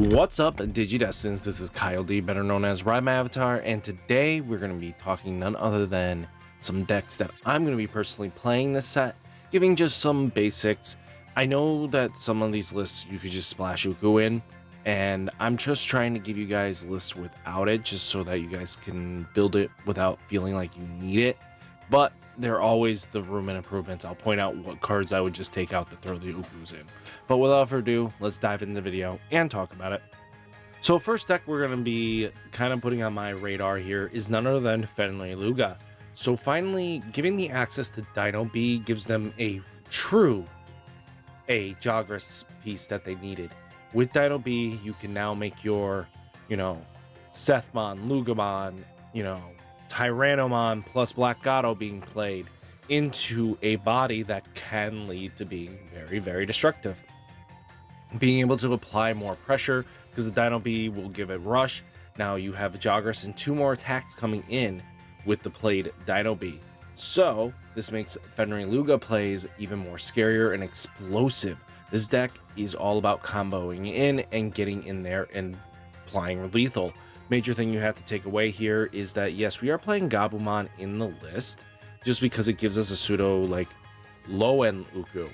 What's up, Digidestins? This is Kyle D, better known as RideMyAvatar, and today we're going to be talking none other than some decks that I'm going to be personally playing this set, giving just some basics. I know that some of these lists you could just splash Uku in, and I'm just trying to give you guys lists without it, just so that you guys can build it without feeling like you need it. But there are always the room and improvements. I'll point out what cards I would just take out to throw the Ukus in. But without further ado, let's dive into the video and talk about it. So first deck we're going to be kind of putting on my radar here is none other than Fenriloogamon. So finally, giving the access to Dino B gives them a Jogress piece that they needed. With Dino B, you can now make your, Sethmon, Lugamon, Tyrannomon plus Black Gato being played into a body that can lead to being very, very destructive. Being able to apply more pressure because the Dino B will give it rush. Now you have Jogress and 2 more attacks coming in with the played Dino B. So this makes Fenriloogamon plays even more scarier and explosive. This deck is all about comboing in and getting in there and applying lethal. Major thing you have to take away here is that yes, we are playing Gabumon in the list just because it gives us a pseudo low end Uku.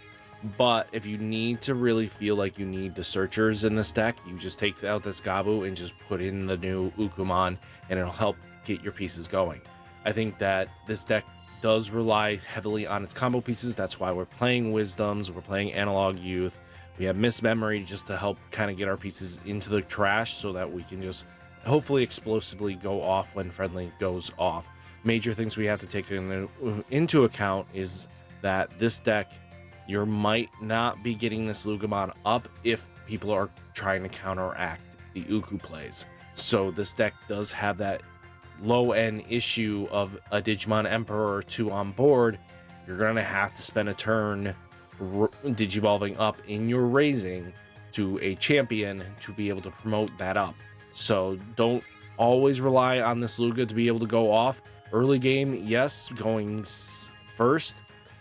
But if you need to really feel like you need the searchers in this deck, you just take out this Gabu and just put in the new Ukumon and it'll help get your pieces going. I think that this deck does rely heavily on its combo pieces. That's why we're playing Wisdoms, we're playing Analog Youth, we have Miss Memory just to help kind of get our pieces into the trash so that we can just hopefully explosively go off when friendly goes off. Major things we have to take into account is that this deck, you might not be getting this Lugamon up if people are trying to counteract the Uku plays. So this deck does have that low end issue of a Digimon Emperor or 2 on board. You're going to have to spend a turn digivolving up in your raising to a champion to be able to promote that up. So don't always rely on this Luga to be able to go off. Early game, yes, going first,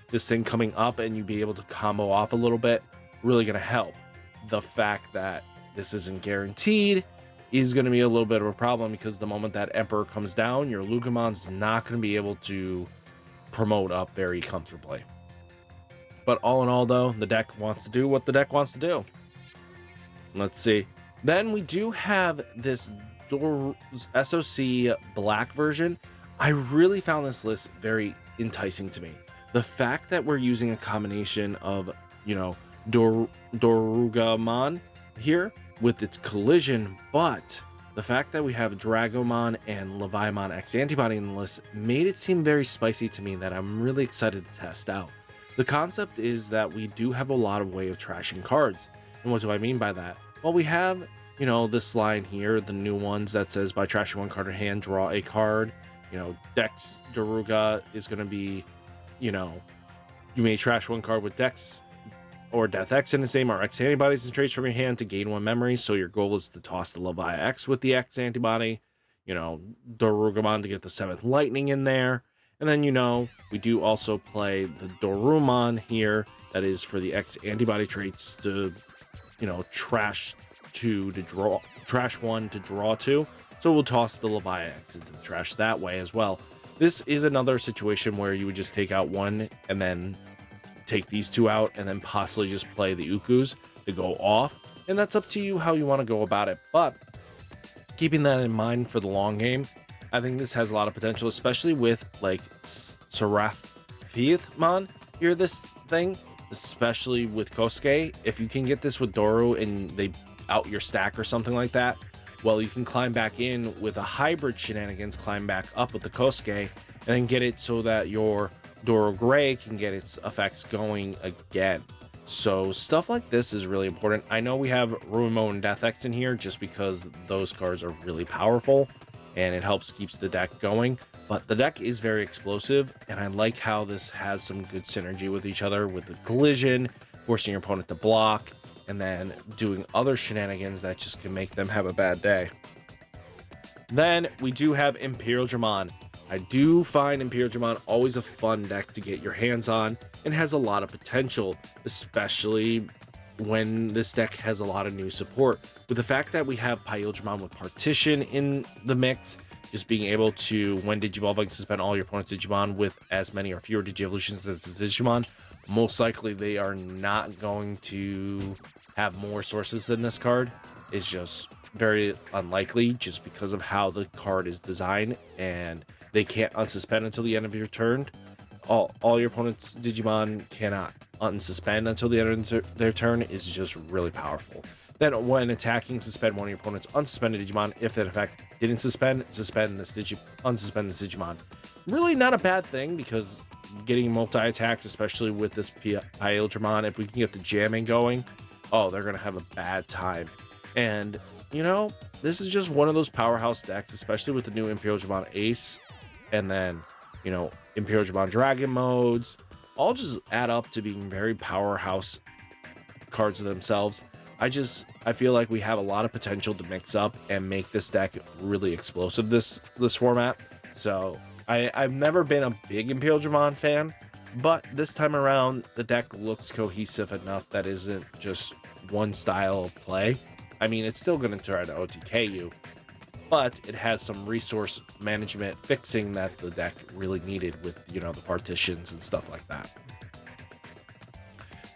this thing coming up and you be able to combo off a little bit, really going to help. The fact that this isn't guaranteed is going to be a little bit of a problem because the moment that Emperor comes down, your Lugamon's not going to be able to promote up very comfortably. But all in all, though, the deck wants to do what the deck wants to do. Let's see. Then we do have this SOC black version. I really found this list very enticing to me. The fact that we're using a combination of, Dorugamon here with its collision, but the fact that we have Dragomon and Leviamon X antibody in the list made it seem very spicy to me that I'm really excited to test out. The concept is that we do have a lot of way of trashing cards. And what do I mean by that? Well, we have, this line here, the new ones that says by trashing 1 card in hand, draw a card. Dex Daruga is going to be, you may trash 1 card with Dex or Death X in its name or X antibodies and traits from your hand to gain 1 memory. So your goal is to toss the Levi X with the X antibody, Dorugamon to get the 7th lightning in there. And then, we do also play the Dorumon here. That is for the X antibody traits to, trash 2 to draw, trash 1 to draw 2. So we'll toss the Levi X into the trash that way as well. This is another situation where you would just take out 1 and then take these 2 out and then possibly just play the Ukus to go off. And that's up to you how you want to go about it. But keeping that in mind for the long game, I think this has a lot of potential, especially with Rapidmon here, this thing, especially with Kosuke. If you can get this with Doru and they out your stack or something like that, well, you can climb back in with a hybrid shenanigans, climb back up with the Kosuke, and then get it so that your Doro Gray can get its effects going again. So stuff like this is really important. I know we have Numemon and Death X in here just because those cards are really powerful and it helps keeps the deck going. But the deck is very explosive, and I like how this has some good synergy with each other with the collision, forcing your opponent to block, and then doing other shenanigans that just can make them have a bad day. Then we do have Imperialdramon. I do find Imperialdramon always a fun deck to get your hands on and has a lot of potential, especially when this deck has a lot of new support. With the fact that we have Imperialdramon with Partition in the mix, just being able to, when Digivolving, suspend all your opponent's Digimon with as many or fewer Digievolutions as the Digimon. Most likely they are not going to have more sources than this card. It's just very unlikely just because of how the card is designed, and they can't unsuspend until the end of your turn. All your opponent's Digimon cannot unsuspend until the end of their turn is just really powerful. Then when attacking, suspend one of your opponent's unsuspended Digimon. If that effect didn't suspend, unsuspend this Digimon. Really not a bad thing, because getting multi-attacks, especially with this Imperialdramon, if we can get the jamming going, oh, they're going to have a bad time. And, you know, this is just one of those powerhouse decks, especially with the new Imperialdramon Ace, and then, you know, Imperialdramon Dragon modes, all just add up to being very powerhouse cards themselves. I feel like we have a lot of potential to mix up and make this deck really explosive this format. So I've never been a big Imperialdramon fan, but this time around the deck looks cohesive enough that isn't just one style of play. I mean, it's still going to try to OTK you, but it has some resource management fixing that the deck really needed with, you know, the partitions and stuff like that.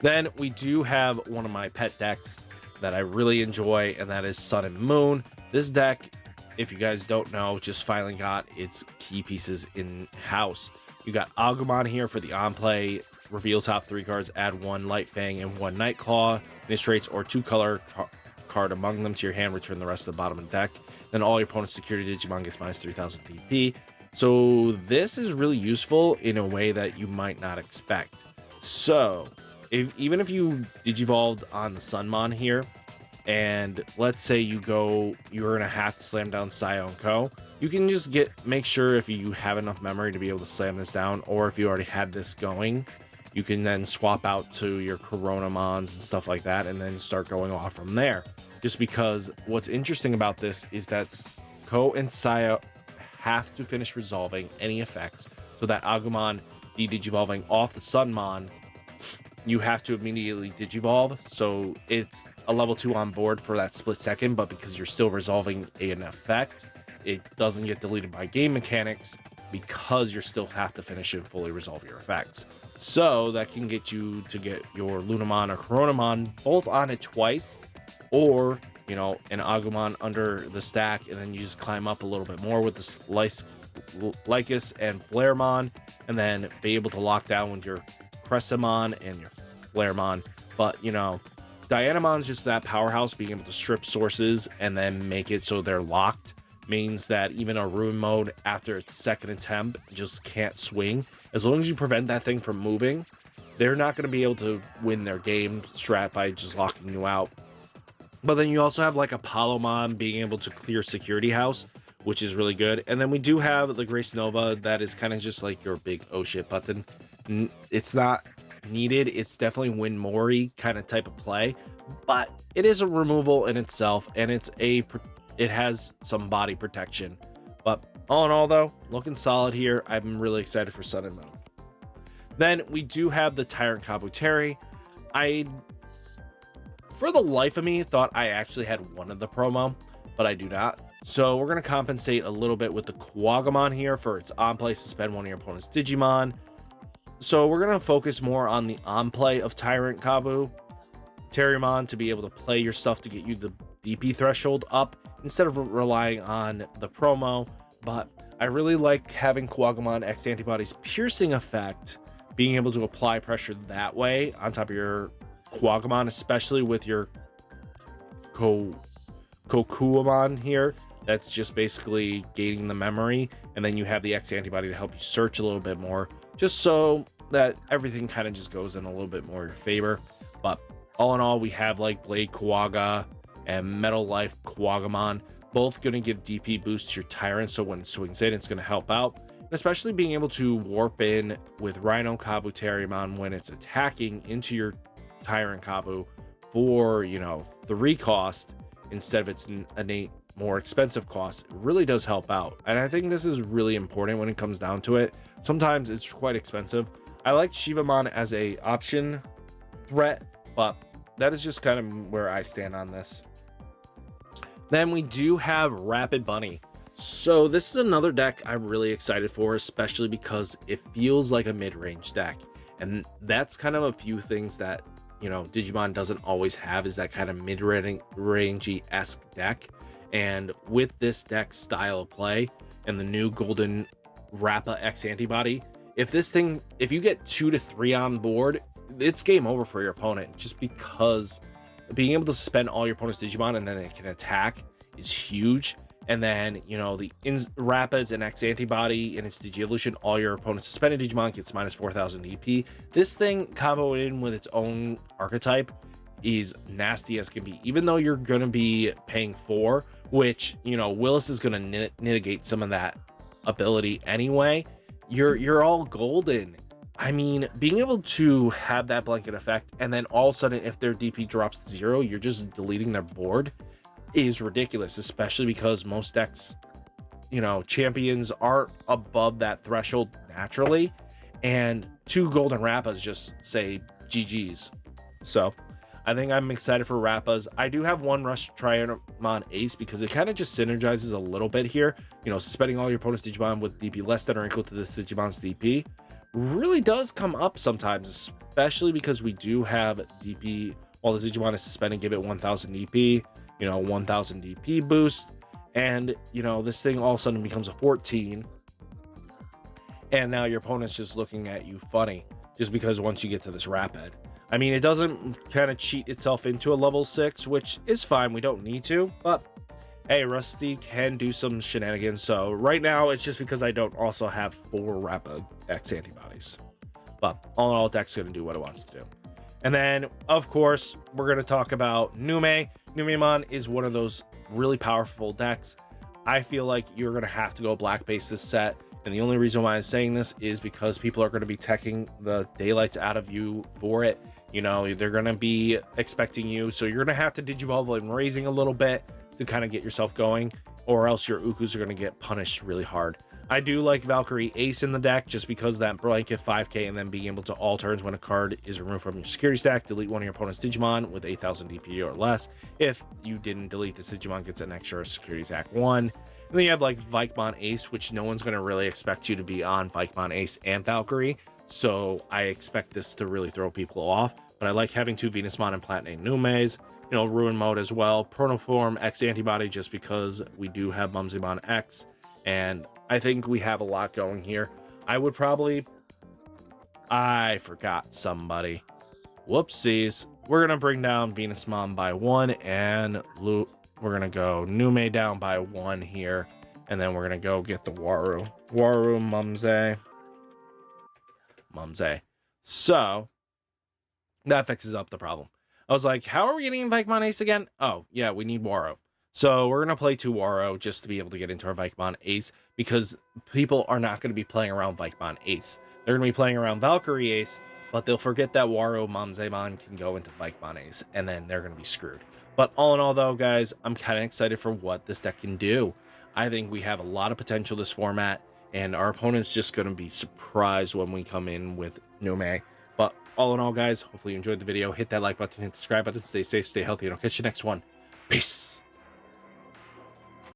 Then we do have one of my pet decks that I really enjoy, and that is Sun and Moon. This deck, if you guys don't know, just finally got its key pieces in-house. You got Agumon here for the on-play. Reveal top 3 cards, add 1 Light Fang and 1 Nightclaw in its traits, or 2 color card among them to your hand, return the rest to the bottom of the deck. Then all your opponent's security Digimon gets minus 3000 DP. So this is really useful in a way that you might not expect. So even if you Digivolved on the Sunmon here, and let's say you're in a hat slam down Scion Co, you can just make sure if you have enough memory to be able to slam this down, or if you already had this going, you can then swap out to your Coronamons and stuff like that, and then start going off from there. Just because what's interesting about this is that Ko and Saya have to finish resolving any effects, so that Agumon Digivolving off the Sunmon, you have to immediately Digivolve. So it's a level 2 on board for that split second, but because you're still resolving an effect, it doesn't get deleted by game mechanics, because you still have to finish and fully resolve your effects. So that can get you to get your Lunamon or Coronamon both on it twice, or, you know, an Agumon under the stack, and then you just climb up a little bit more with the Lycus and Flaremon, and then be able to lock down with your Crescimon and your Flaremon. But, you know, Dianamon's just that powerhouse, being able to strip sources and then make it so they're locked, means that even a Ruin mode after its second attempt just can't swing. As long as you prevent that thing from moving, they're not going to be able to win their game strat by just locking you out. But then you also have like Apollomon being able to clear Security House, which is really good. And then we do have the Grace Nova, that is kind of just like your big oh shit button. It's not needed. It's definitely Win Mori kind of type of play, but it is a removal in itself, and it has some body protection. But all in all, though, looking solid here. I'm really excited for Sun and Moon. Then we do have the TyrantKabuteri. I, for the life of me, thought I actually had one of the promo, but I do not. So we're going to compensate a little bit with the Kuwagamon here for its on-play, suspend one of your opponent's Digimon. So we're going to focus more on the on-play of TyrantKabuterimon to be able to play your stuff to get you the DP threshold up, instead of relying on the promo. But I really like having Kuwagamon X Antibody's piercing effect, being able to apply pressure that way on top of your Kuwagamon, especially with your Kokuamon here. That's just basically gaining the memory, and then you have the X Antibody to help you search a little bit more, just so that everything kind of just goes in a little bit more your favor. But all in all, we have like Blade Kuwaga and Metal Life Kuwagamon, both going to give DP boost to your Tyrant, so when it swings in, it's going to help out. And especially being able to warp in with RideMyAvatar when it's attacking into your Tyrant Kabu for, you know, 3 cost instead of its innate more expensive cost, it really does help out. And I think this is really important when it comes down to it. Sometimes it's quite expensive. I like Shivamon as a option threat, but that is just kind of where I stand on this. Then we do have Rapid Bunny. So this is another deck I'm really excited for, especially because it feels like a mid-range deck. And that's kind of a few things that, you know, Digimon doesn't always have, is that kind of mid-rangey-esque deck. And with this deck style of play and the new Golden Rappa X antibody, if you get 2 to 3 on board, it's game over for your opponent, just because being able to suspend all your opponent's Digimon and then it can attack is huge. And then, you know, the Rappa's and X antibody and its Digi-Evolution, all your opponent's suspended Digimon gets minus 4,000 DP. This thing comboed in with its own archetype is nasty as can be, even though you're going to be paying 4, which, you know, Willis is going to mitigate some of that ability anyway. You're all golden. I mean, being able to have that blanket effect, and then all of a sudden, if their DP drops to 0, you're just deleting their board, is ridiculous, especially because most decks, you know, champions are above that threshold naturally, and 2 golden Rappas just say GG's. So I think I'm excited for Rappas. I do have 1 Rush TyrantKabuterimon Ace because it kind of just synergizes a little bit here. You know, suspending all your opponent's Digimon with DP less than or equal to this Digimon's DP really does come up sometimes, especially because we do have DP. While the Digimon is suspended, give it 1000 DP, you know, 1000 DP boost, and, you know, this thing all of a sudden becomes a 14, and now your opponent's just looking at you funny, just because once you get to this Rapid. I mean, it doesn't kind of cheat itself into a level 6, which is fine, we don't need to, but hey, Rusty can do some shenanigans. So right now it's just because I don't also have 4 Rapid X antibodies, but all in all, deck's going to do what it wants to do. And then, of course, we're going to talk about Numemon is one of those really powerful decks. I feel like you're going to have to go black base this set. And the only reason why I'm saying this is because people are going to be teching the daylights out of you for it. You know, they're going to be expecting you. So you're going to have to Digivolve and raising a little bit to kind of get yourself going, or else your Ukus are going to get punished really hard. I do like Valkyrie Ace in the deck just because that blanket 5k, and then being able to all turns when a card is removed from your security stack, delete one of your opponent's Digimon with 8,000 DP or less. If you didn't delete this Digimon, gets an extra security stack 1. And then you have like Vikemon Ace, which no one's going to really expect you to be on Vikemon Ace and Valkyrie. So I expect this to really throw people off. But I like having 2 Venusmon and Platinate Numes, you know, Ruin Mode as well. Protoform X antibody just because we do have Mumsymon X. And I think we have a lot going here. I forgot somebody. Whoopsies. We're going to bring down Venusmon by 1, and we're going to go Nume down by 1 here. And then we're going to go get the Waru. Mumse. So that fixes up the problem. I was like, how are we getting Vikemon Ace again? Oh, yeah, we need Waru. So we're going to play 2 Waru just to be able to get into our Vikemon Ace, because people are not going to be playing around Vikemon Ace. They're going to be playing around Valkyrie Ace, but they'll forget that Waru Mumsymon can go into Vikemon Ace, and then they're going to be screwed. But all in all, though, guys, I'm kind of excited for what this deck can do. I think we have a lot of potential this format, and our opponent's just going to be surprised when we come in with Nume. But all in all, guys, hopefully you enjoyed the video. Hit that like button, hit the subscribe button. Stay safe, stay healthy, and I'll catch you next one. Peace.